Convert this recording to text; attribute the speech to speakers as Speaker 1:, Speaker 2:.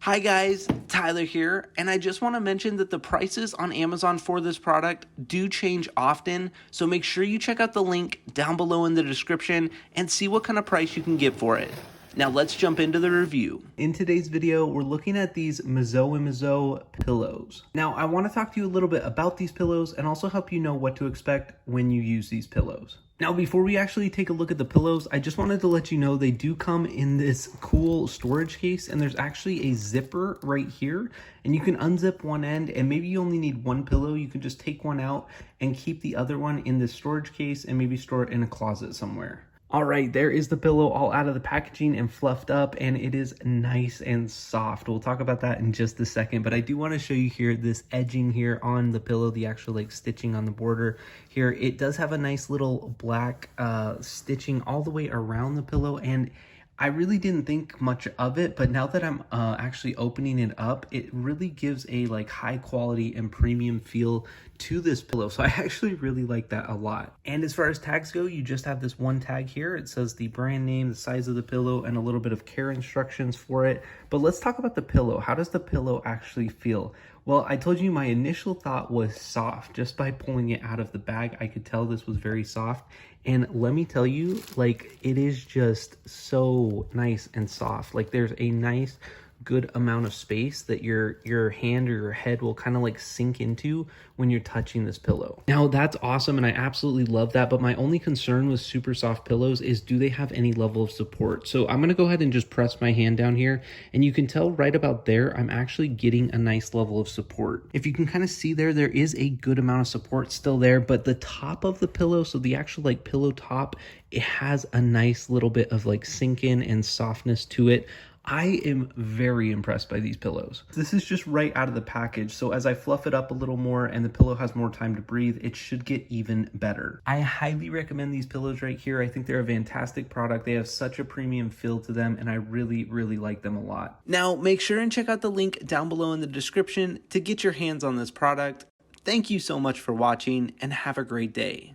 Speaker 1: Hi guys, Tyler here, and I just want to mention that the prices on Amazon for this product do change often, so make sure you check out the link down below in the description and see what kind of price you can get for it. Now let's jump into the review. In today's video, we're looking at these Mzoimzo pillows. Now I want to talk to you a little bit about these pillows and also help you know what to expect when you use these pillows. Now, before we actually take a look at the pillows, I just wanted to let you know they do come in this cool storage case, and there's actually a zipper right here, and you can unzip one end, and maybe you only need one pillow. You can just take one out and keep the other one in this storage case and maybe store it in a closet somewhere. All right, there is the pillow all out of the packaging and fluffed up, and it is nice and soft. We'll talk about that in just a second, but I do want to show you here this edging here on the pillow, the actual like stitching on the border here. It does have a nice little black stitching all the way around the pillow, and I really didn't think much of it, but now that I'm actually opening it up, it really gives a like high quality and premium feel to this pillow. So I actually really like that a lot. And as far as tags go, you just have this one tag here. It says the brand name, the size of the pillow, and a little bit of care instructions for it. But let's talk about the pillow. How does the pillow actually feel? Well, I told you my initial thought was soft. Just by pulling it out of the bag, I could tell this was very soft. And let me tell you, like, it is just so nice and soft. Like, there's a nice, good amount of space that your hand or your head will kind of like sink into when you're touching this pillow. Now, that's awesome, and I absolutely love that, but my only concern with super soft pillows is, do they have any level of support? So I'm gonna go ahead and just press my hand down here, and you can tell right about there, I'm actually getting a nice level of support. If you can kind of see there, there is a good amount of support still there, but the top of the pillow, so the actual like pillow top, it has a nice little bit of like sink in and softness to it. I am very impressed by these pillows. This is just right out of the package, so as I fluff it up a little more and the pillow has more time to breathe, it should get even better. I highly recommend these pillows right here. I think they're a fantastic product. They have such a premium feel to them, and I really, really like them a lot. Now, make sure and check out the link down below in the description to get your hands on this product. Thank you so much for watching, and have a great day.